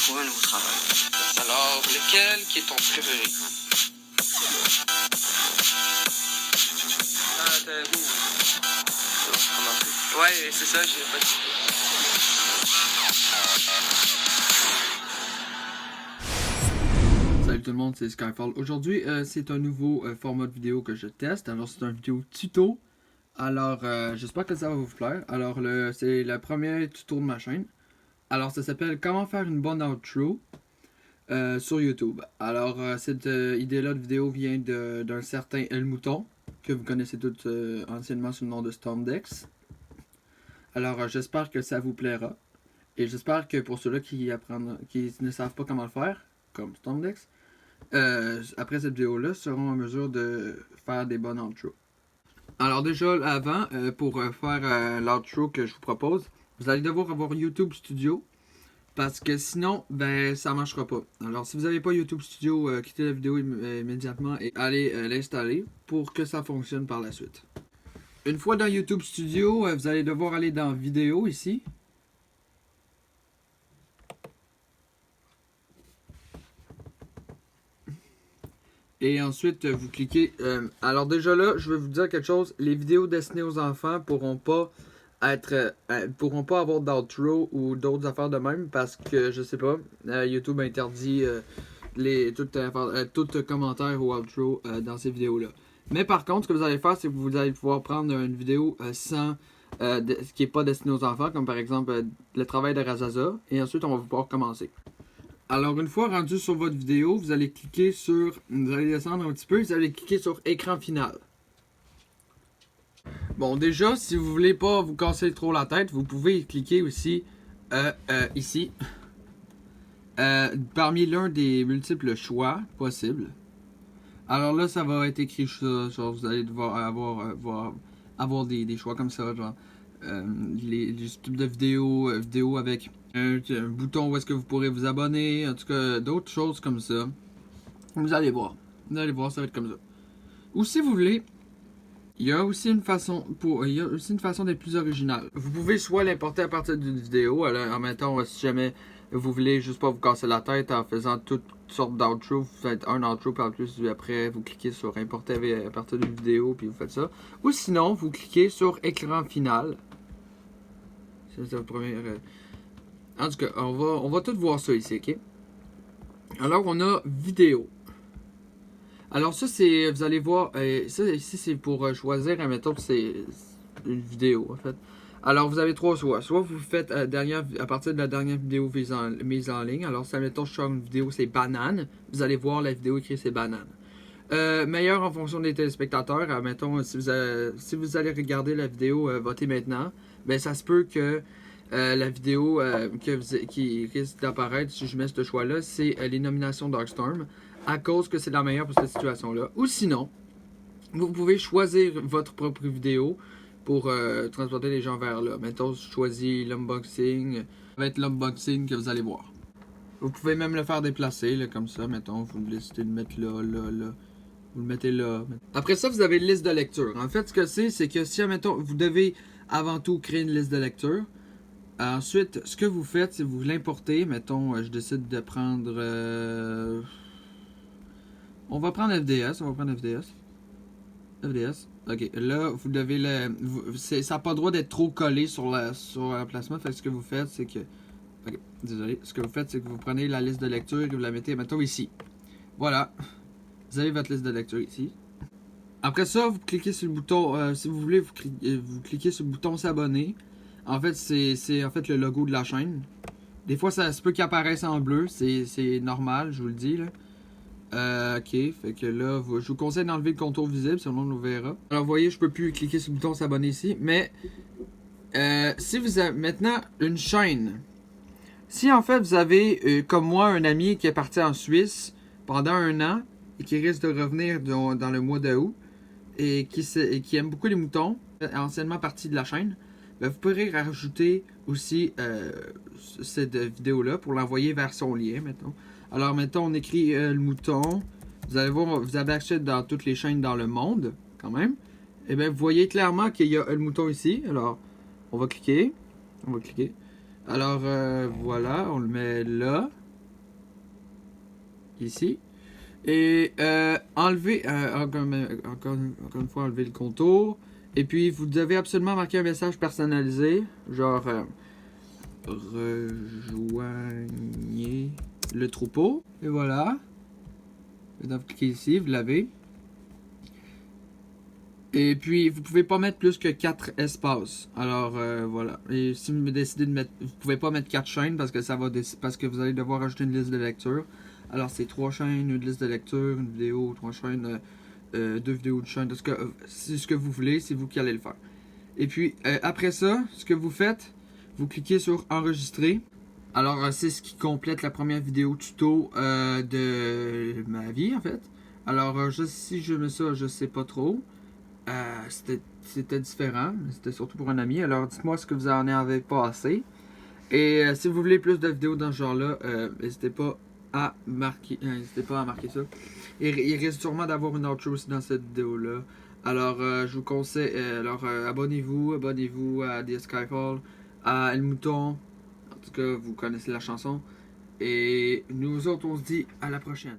trouver un nouveau travail. Alors, lequel qui est ton préféré? T'as où? C'est bon, commencer. Ouais, c'est ça, j'ai pas dit. Salut tout le monde, c'est Skyfall. Aujourd'hui, c'est un nouveau format de vidéo que je teste. Alors, c'est un vidéo tuto. Alors, j'espère que ça va vous plaire. Alors, c'est le premier tuto de ma chaîne. Alors, ça s'appelle Comment faire une bonne outro sur YouTube. Alors, cette idée-là de vidéo vient d'un certain El Mouton, que vous connaissez tous anciennement sous le nom de Stormdex. Alors, j'espère que ça vous plaira. Et j'espère que pour ceux-là qui ne savent pas comment le faire, comme Stormdex, après cette vidéo-là, seront en mesure de faire des bonnes outros. Alors déjà, avant, pour faire l'outro que je vous propose, vous allez devoir avoir YouTube Studio, parce que sinon, ben, ça marchera pas. Alors si vous n'avez pas YouTube Studio, quittez la vidéo immédiatement et allez l'installer pour que ça fonctionne par la suite. Une fois dans YouTube Studio, vous allez devoir aller dans Vidéo ici. Et ensuite, vous cliquez... alors déjà là, je vais vous dire quelque chose. Les vidéos destinées aux enfants pourront pas avoir d'outro ou d'autres affaires de même parce que, je sais pas, YouTube interdit tout commentaire ou outro dans ces vidéos-là. Mais par contre, ce que vous allez faire, c'est que vous allez pouvoir prendre une vidéo qui n'est pas destinée aux enfants, comme par exemple le travail de Razaza, et ensuite on va pouvoir commencer. Alors, une fois rendu sur votre vidéo, vous allez cliquer sur... Vous allez descendre un petit peu, vous allez cliquer sur écran final. Bon, déjà, si vous voulez pas vous casser trop la tête, vous pouvez cliquer aussi ici. Parmi l'un des multiples choix possibles. Alors là, ça va être écrit ça, genre, vous allez devoir avoir des choix comme ça, genre les types de vidéos avec un bouton où est-ce que vous pourrez vous abonner, en tout cas d'autres choses comme ça. Vous allez voir, ça va être comme ça. Ou si vous voulez, il y a aussi une façon d'être plus originale. Vous pouvez soit l'importer à partir d'une vidéo, en même temps, si jamais vous voulez juste pas vous casser la tête en faisant toutes sortes d'outro, vous faites un outro puis en plus après vous cliquez sur importer à partir d'une vidéo puis vous faites ça. Ou sinon, vous cliquez sur écran final. C'est la première. En tout cas, on va tout voir ça ici, ok? Alors, on a vidéo. Alors, ça, c'est. Vous allez voir. Ça, ici, c'est pour choisir, admettons que c'est une vidéo, en fait. Alors, vous avez trois choix. Soit vous faites à partir de la dernière vidéo mise en ligne. Alors, si, admettons, je sors une vidéo, c'est banane. Vous allez voir la vidéo écrite, c'est banane. Meilleur en fonction des téléspectateurs. Admettons, si vous allez regarder la vidéo, votez maintenant. Ben, ça se peut que. La vidéo qui risque d'apparaître si je mets ce choix-là, c'est les nominations Darkstorm, à cause que c'est la meilleure pour cette situation-là. Ou sinon, vous pouvez choisir votre propre vidéo pour transporter les gens vers là. Mettons, je choisis l'unboxing, ça va être l'unboxing que vous allez voir. Vous pouvez même le faire déplacer, là, comme ça. Mettons, vous décidez de mettre là. Vous le mettez là. Après ça, vous avez une liste de lecture. En fait, ce que c'est que si, mettons, vous devez avant tout créer une liste de lecture. Ensuite, ce que vous faites, c'est que vous l'importez. Mettons, je décide de prendre... on va prendre FDS. FDS. Ok, là, vous devez ça n'a pas le droit d'être trop collé sur l'emplacement. Fait que ce que vous faites, c'est que... Ok, désolé. Ce que vous faites, c'est que vous prenez la liste de lecture et vous la mettez, mettons, ici. Voilà. Vous avez votre liste de lecture ici. Après ça, vous cliquez sur le bouton... si vous voulez, vous cliquez sur le bouton s'abonner. En fait, c'est en fait le logo de la chaîne. Des fois, ça se peut qu'il apparaisse en bleu. C'est normal, je vous le dis. Là. Ok, fait que là, je vous conseille d'enlever le contour visible, sinon on le verra. Alors, vous voyez, je peux plus cliquer sur le bouton s'abonner ici. Mais, si vous avez maintenant une chaîne. Si en fait, vous avez, comme moi, un ami qui est parti en Suisse pendant 1 an et qui risque de revenir dans le mois d'août et qui aime beaucoup les moutons, anciennement partie de la chaîne, ben, vous pourrez rajouter aussi cette vidéo-là pour l'envoyer vers son lien, mettons. Alors, mettons, on écrit le mouton. Vous allez voir, vous avez accès dans toutes les chaînes dans le monde, quand même. Et bien, vous voyez clairement qu'il y a le mouton ici. Alors, on va cliquer. Alors, voilà, on le met là. ici. Et enlever, encore une fois, enlever le contour. Et puis, vous devez absolument marquer un message personnalisé, genre rejoignez le troupeau. Et voilà. Vous cliquez ici, vous l'avez. Et puis, vous pouvez pas mettre plus que 4 espaces. Alors, voilà. Et si vous décidez de mettre... Vous pouvez pas mettre 4 chaînes parce que parce que vous allez devoir ajouter une liste de lecture. Alors, c'est 3 chaînes, une liste de lecture, une vidéo, 3 chaînes, 2 vidéos de chaîne. C'est ce que vous voulez, c'est vous qui allez le faire. Et puis, après ça, ce que vous faites, vous cliquez sur enregistrer. Alors, c'est ce qui complète la première vidéo tuto de ma vie, en fait. Alors, si je mets ça, je sais pas trop. C'était différent, c'était surtout pour un ami. Alors dites-moi ce que vous en avez pensé. Et si vous voulez plus de vidéos dans ce genre-là, n'hésitez pas à marquer ça. Il risque sûrement d'avoir une outro aussi dans cette vidéo-là. Alors je vous conseille, abonnez-vous à The Skyfall, à El Mouton. En tout cas, vous connaissez la chanson. Et nous autres, on se dit à la prochaine.